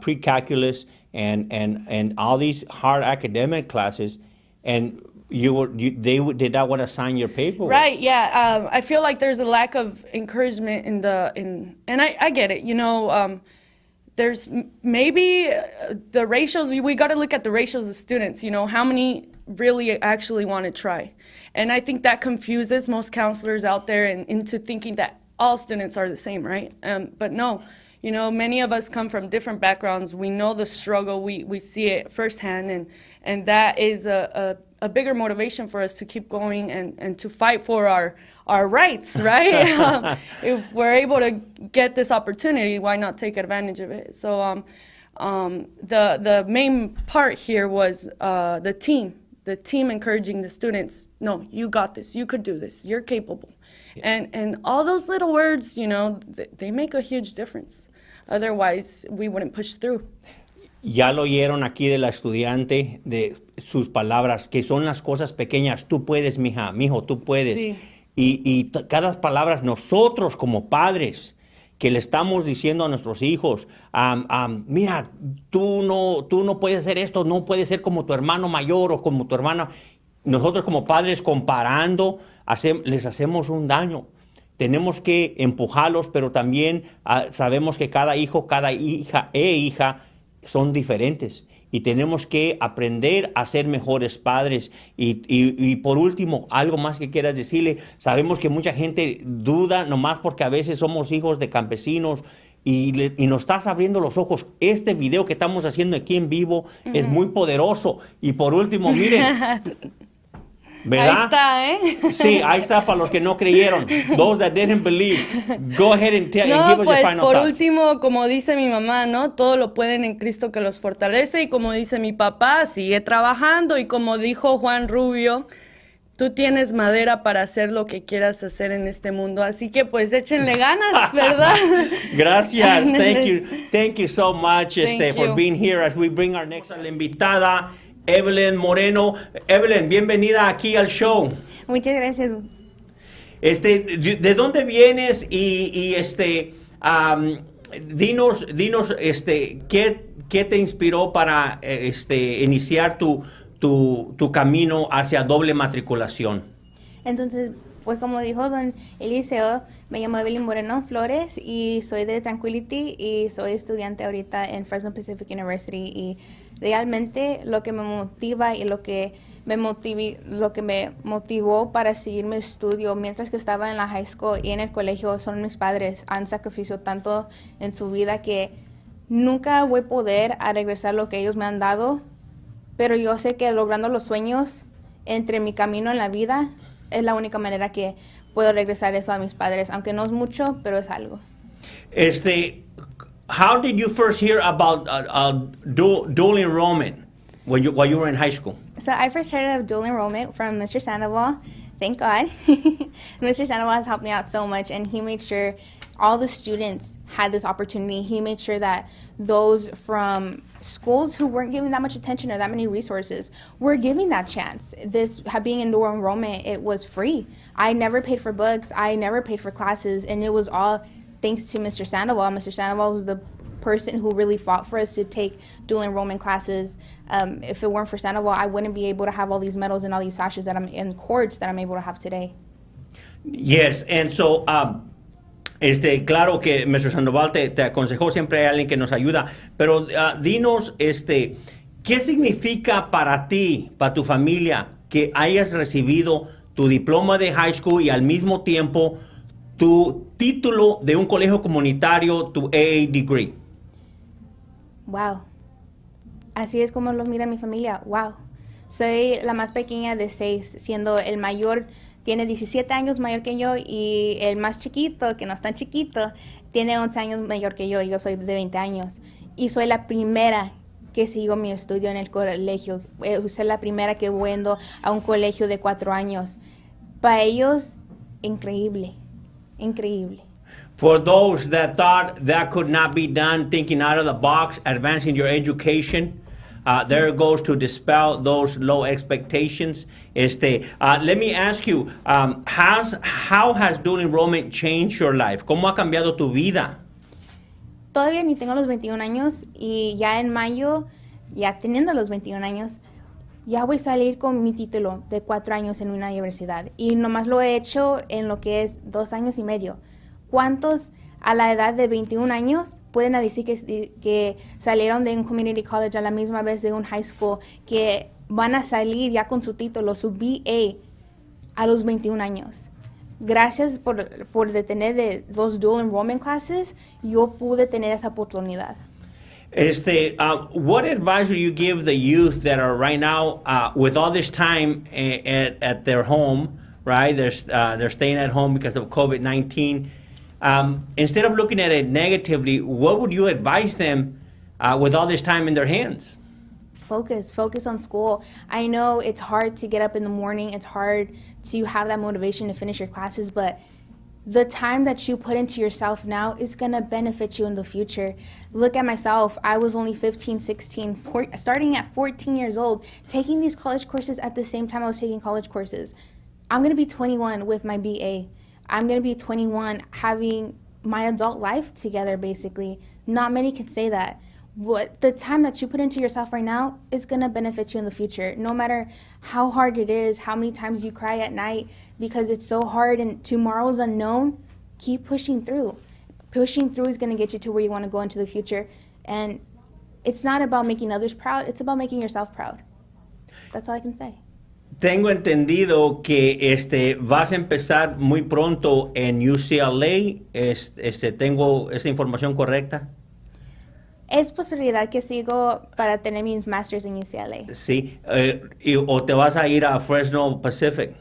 pre-calculus and all these hard academic classes, and they did not want to sign your paperwork. Right, yeah. I feel like there's a lack of encouragement and I get it, there's maybe the ratios, we got to look at the ratios of students, how many really actually want to try. And I think that confuses most counselors out there into thinking that all students are the same, right? But no, many of us come from different backgrounds. We know the struggle, we see it firsthand, and that is a bigger motivation for us to keep going and to fight for our rights, right? If we're able to get this opportunity, why not take advantage of it? So the main part here was the team encouraging the students. No, you got this, you could do this, you're capable. And all those little words, they make a huge difference. Otherwise, we wouldn't push through. Ya lo oyeron aquí de la estudiante, de sus palabras, que son las cosas pequeñas. Tú puedes, mija, mijo, tú puedes. Sí. Y cada palabra, nosotros como padres, que le estamos diciendo a nuestros hijos, mira, tú no puedes hacer esto, no puedes ser como tu hermano mayor o como tu hermana. Nosotros como padres comparando, les hacemos un daño. Tenemos que empujarlos, pero también sabemos que cada hijo, cada hija son diferentes. Y tenemos que aprender a ser mejores padres. Y por último, algo más que quieras decirle. Sabemos que mucha gente duda, nomás porque a veces somos hijos de campesinos. Y nos estás abriendo los ojos. Este video que estamos haciendo aquí en vivo es muy poderoso. Y por último, miren. ¿Verdad? Ahí está, ¿eh? Sí, ahí está para los que no creyeron. Those that didn't believe. Go ahead and give us your pues final por thoughts. último, como dice mi mamá, ¿no? Todo lo pueden en Cristo que los fortalece. Y como dice mi papá, sigue trabajando. Y como dijo Juan Rubio, tú tienes madera para hacer lo que quieras hacer en este mundo. Así que pues échenle ganas, ¿verdad? Gracias. Thank you so much Thank for you. being here as we bring our next invitada. Evelyn Moreno. Evelyn, bienvenida aquí al show. Muchas gracias. ¿De dónde vienes? Dinos, ¿qué te inspiró para iniciar tu camino hacia doble matriculación? Entonces, pues como dijo don Eliseo, me llamo Evelyn Moreno Flores y soy de Tranquility y soy estudiante ahorita en Fresno Pacific University, y realmente lo que me motiva y lo que me motivó para seguir mi estudio mientras que estaba en la high school y en el colegio son mis padres. Han sacrificado tanto en su vida que nunca voy a poder regresar lo que ellos me han dado, pero yo sé que logrando los sueños entre mi camino en la vida es la única manera que puedo regresar eso a mis padres, aunque no es mucho, pero es algo. How did you first hear about dual enrollment while you were in high school? So I first heard of dual enrollment from Mr. Sandoval. Thank God. Mr. Sandoval has helped me out so much, and he made sure all the students had this opportunity. He made sure that those from schools who weren't giving that much attention or that many resources were giving that chance. This being in dual enrollment, it was free. I never paid for books. I never paid for classes, and it was all thanks to Mr. Sandoval. Mr. Sandoval was the person who really fought for us to take dual enrollment classes. If it weren't for Sandoval, I wouldn't be able to have all these medals and all these sashes that I'm in cords that I'm able to have today. Yes, and so claro que Mr. Sandoval te aconsejó, siempre hay alguien que nos ayuda, pero dinos, ¿qué significa para ti, para tu familia, que hayas recibido tu diploma de high school y al mismo tiempo tu título de un colegio comunitario, tu AA degree? Wow. Así es como lo mira mi familia. Wow. Soy la más pequeña de 6, siendo el mayor tiene 17 años mayor que yo y el más chiquito, que no es tan chiquito, tiene 11 años mayor que yo y yo soy de 20 años. Y soy la primera que sigo mi estudio en el colegio. Soy la primera que voy a un colegio de 4 años. Para ellos, increíble, increíble. For those that thought that could not be done, thinking out of the box, advancing your education, there goes to dispel those low expectations. Let me ask you, how has dual enrollment changed your life? ¿Cómo ha cambiado tu vida? Todavía ni tengo los 21 años y ya en mayo, ya teniendo los 21 años, ya voy a salir con mi título de 4 años en una universidad. Y nomás lo he hecho en lo que es 2 años y medio. ¿Cuántos a la edad de 21 años pueden decir que salieron de un community college a la misma vez de un high school, que van a salir ya con su título, su BA, a los 21 años? Gracias por detener de los dual enrollment classes, yo pude tener esa oportunidad. What advice do you give the youth that are right now with all this time at their home, right? They're staying at home because of COVID-19. Instead of looking at it negatively, what would you advise them with all this time in their hands? Focus on school. I know it's hard to get up in the morning. It's hard to have that motivation to finish your classes, but the time that you put into yourself now is going to benefit you in the future. Look at myself. I was only 15, 16, starting at 14 years old, taking these college courses at the same time I was taking college courses. I'm going to be 21 with my BA. I'm going to be 21 having my adult life together, basically. Not many can say that. The time that you put into yourself right now is going to benefit you in the future. No matter how hard it is, how many times you cry at night because it's so hard and tomorrow's unknown, keep pushing through. Pushing through is going to get you to where you want to go into the future. And it's not about making others proud, it's about making yourself proud. That's all I can say. Tengo entendido que vas a empezar muy pronto en UCLA. ¿Tengo esa información correcta? Es posibilidad que sigo para tener mis masters en UCLA. Sí. ¿O te vas a ir a Fresno Pacific?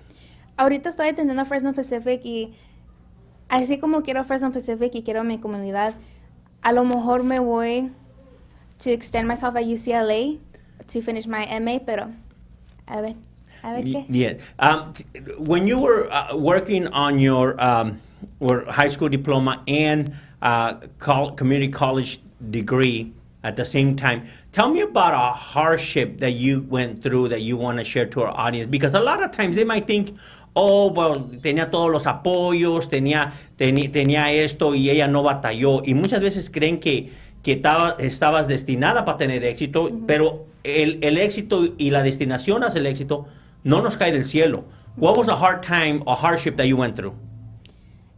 Ahorita estoy atendiendo a Fresno Pacific y así como quiero Fresno Pacific y quiero mi comunidad, a lo mejor me voy to extend myself at UCLA to finish my MA, pero a ver qué. Yeah. When you were working on your high school diploma and community college degree, at the same time. Tell me about a hardship that you went through that you want to share to our audience, because a lot of times they might think, oh, well, tenía todos los apoyos, tenía esto y ella no batalló. Y muchas veces creen que estabas destinada para tener éxito, pero el éxito y la destinación hacia el éxito no nos cae del cielo. What was a hard time or hardship that you went through?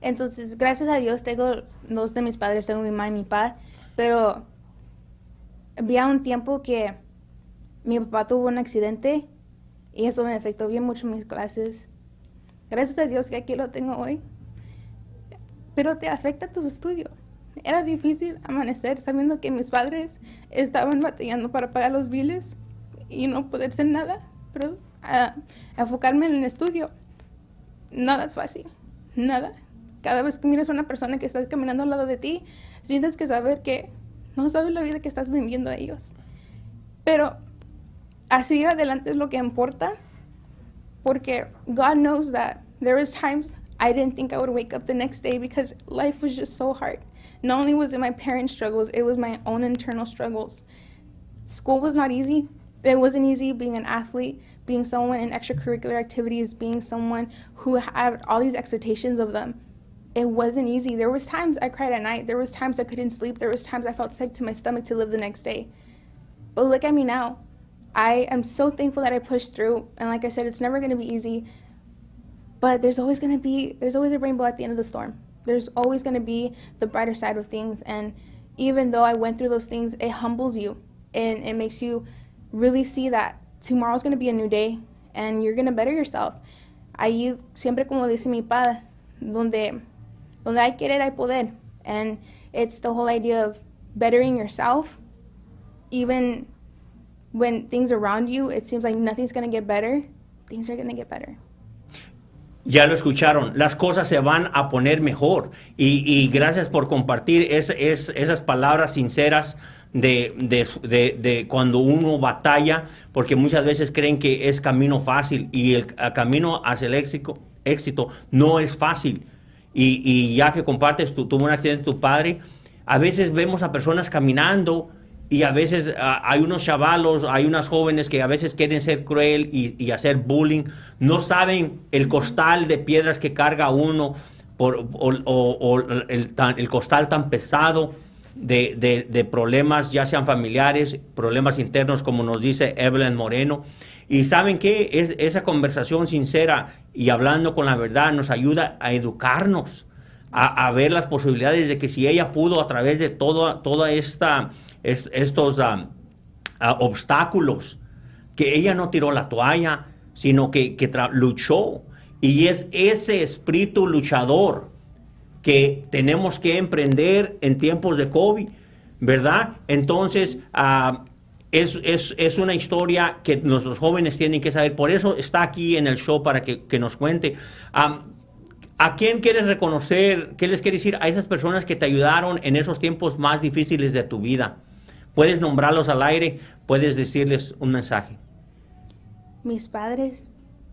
Entonces, gracias a Dios, tengo dos de mis padres, tengo mi mamá y mi papá, pero había un tiempo que mi papá tuvo un accidente y eso me afectó bien mucho en mis clases. Gracias a Dios que aquí lo tengo hoy, pero te afecta tu estudio. Era difícil amanecer sabiendo que mis padres estaban batallando para pagar los biles y no poder hacer nada, pero enfocarme en el estudio, nada es fácil, nada. Cada vez que miras a una persona que está caminando al lado de ti, sientes que saber que no sabes la vida que estás viviendo a ellos. Pero a seguir adelante es lo que importa, porque God knows that there was times I didn't think I would wake up the next day because life was just so hard. Not only was it my parents' struggles, it was my own internal struggles. School was not easy. It wasn't easy being an athlete, being someone in extracurricular activities, being someone who had all these expectations of them. It wasn't easy. There was times I cried at night. There was times I couldn't sleep. There was times I felt sick to my stomach to live the next day. But look at me now. I am so thankful that I pushed through. And like I said, it's never going to be easy. But there's always a rainbow at the end of the storm. There's always going to be the brighter side of things. And even though I went through those things, it humbles you. And it makes you really see that tomorrow's going to be a new day. And you're going to better yourself. Ahí siempre como dice mi padre, donde hay querer hay poder. And it's the whole idea of bettering yourself. Even when things around you, it seems like nothing's going to get better, things are going to get better. Ya lo escucharon, las cosas se van a poner mejor. Y gracias por compartir esas palabras sinceras de cuando uno batalla, porque muchas veces creen que es camino fácil y el camino hacia el éxito no es fácil. Y ya que compartes, tuvo un accidente tu padre, a veces vemos a personas caminando y a veces hay unos chavalos, hay unas jóvenes que a veces quieren ser cruel y hacer bullying. No saben el costal de piedras que carga uno o el costal tan pesado de problemas, ya sean familiares, problemas internos, como nos dice Evelyn Moreno. Y ¿saben qué? Esa conversación sincera y hablando con la verdad nos ayuda a educarnos, a ver las posibilidades de que si ella pudo a través de toda estos obstáculos, que ella no tiró la toalla, sino que luchó. Y es ese espíritu luchador que tenemos que emprender en tiempos de COVID, ¿verdad? Entonces, es una historia que nuestros jóvenes tienen que saber. Por eso está aquí en el show para que nos cuente. ¿A quién quieres reconocer? ¿Qué les quieres decir a esas personas que te ayudaron en esos tiempos más difíciles de tu vida? Puedes nombrarlos al aire, puedes decirles un mensaje. Mis padres,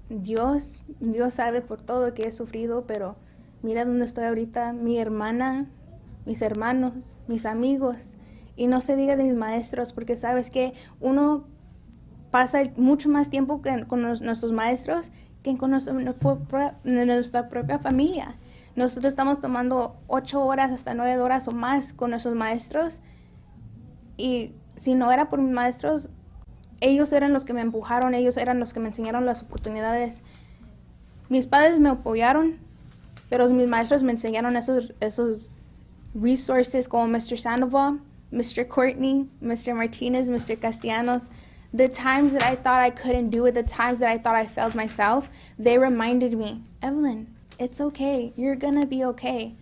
Dios sabe por todo lo que he sufrido, pero mira dónde estoy ahorita, mi hermana, mis hermanos, mis amigos, y no se diga de mis maestros, porque sabes que uno pasa mucho más tiempo con nuestros maestros que con nuestra propia familia. Nosotros estamos tomando 8 horas hasta 9 horas o más con nuestros maestros, y si no era por mis maestros, ellos eran los que me empujaron, ellos eran los que me enseñaron las oportunidades. Mis padres me apoyaron, pero mis maestros me enseñaron esos resources como Mr. Sandoval, Mr. Courtney, Mr. Martinez, Mr. Castellanos. The times that I thought I couldn't do it, the times that I thought I failed myself, they reminded me, Evelyn, it's okay. You're gonna be okay.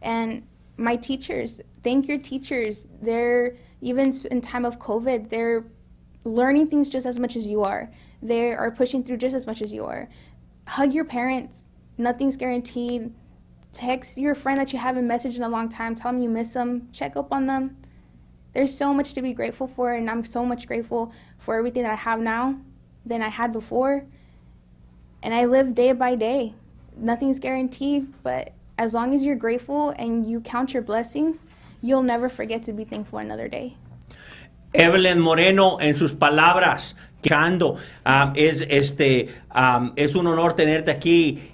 And my teachers, thank your teachers. They're, even in time of COVID, they're learning things just as much as you are. They are pushing through just as much as you are. Hug your parents. Nothing's guaranteed. Text your friend that you haven't messaged in a long time. Tell them you miss them. Check up on them. There's so much to be grateful for, and I'm so much grateful for everything that I have now than I had before. And I live day by day. Nothing's guaranteed, but as long as you're grateful and you count your blessings, you'll never forget to be thankful another day. Evelyn Moreno, en sus palabras, es un honor tenerte aquí.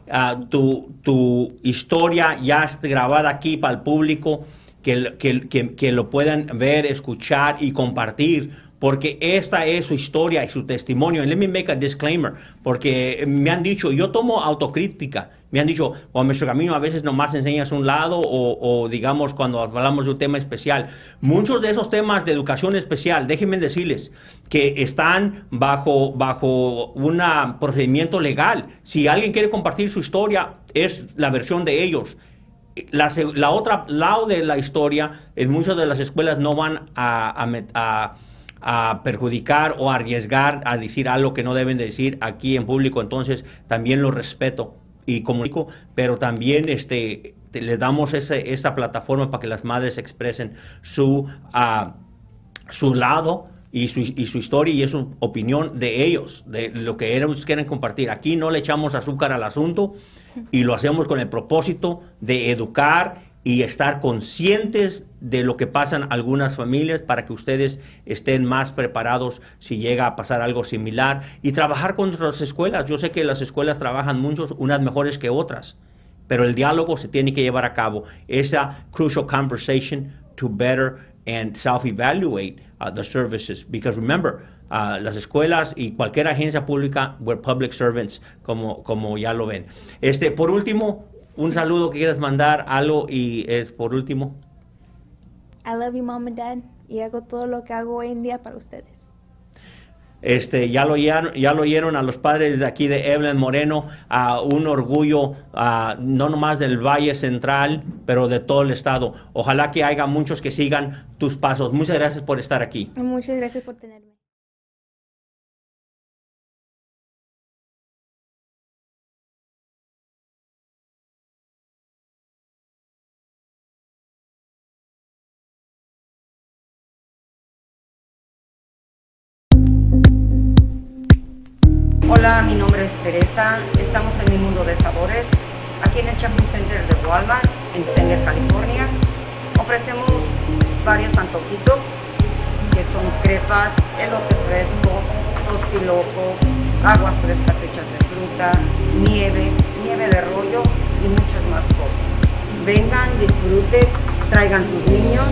Tu historia ya está grabada aquí para el público, que lo puedan ver, escuchar y compartir, porque esta es su historia y su testimonio. And let me make a disclaimer, porque me han dicho, yo tomo autocrítica, me han dicho, Mr. Gamino, a veces nomás enseñas un lado, o digamos cuando hablamos de un tema especial. Muchos de esos temas de educación especial, déjenme decirles, que están bajo un procedimiento legal. Si alguien quiere compartir su historia, es la versión de ellos. La otra lado de la historia es muchas de las escuelas no van a perjudicar o arriesgar a decir algo que no deben de decir aquí en público. Entonces también lo respeto y comunico, pero también les damos esa plataforma para que las madres expresen su lado y su historia y su opinión de ellos, de lo que ellos quieren compartir. Aquí no le echamos azúcar al asunto y lo hacemos con el propósito de educar y estar conscientes de lo que pasan algunas familias, para que ustedes estén más preparados si llega a pasar algo similar, y trabajar con las escuelas. Yo sé que las escuelas trabajan muchos, unas mejores que otras, pero el diálogo se tiene que llevar a cabo. Esa crucial conversation to better and self-evaluate the services, because remember, las escuelas y cualquier agencia pública, we're public servants, como ya lo ven. Por último, un saludo que quieras mandar, algo, y por último. I love you, Mom and Dad, y hago todo lo que hago hoy en día para ustedes. Ya lo oyeron a los padres de aquí de Evelyn Moreno, un orgullo, no nomás del Valle Central, pero de todo el estado. Ojalá que haya muchos que sigan tus pasos. Muchas gracias por estar aquí. Muchas gracias por tenerme. Hola, mi nombre es Teresa. Estamos en mi mundo de sabores, aquí en el Shopping Center de Walmart, en Sanger, California. Ofrecemos varios antojitos, que son crepas, elote fresco, tostilocos, aguas frescas hechas de fruta, nieve de rollo y muchas más cosas. Vengan, disfruten, traigan sus niños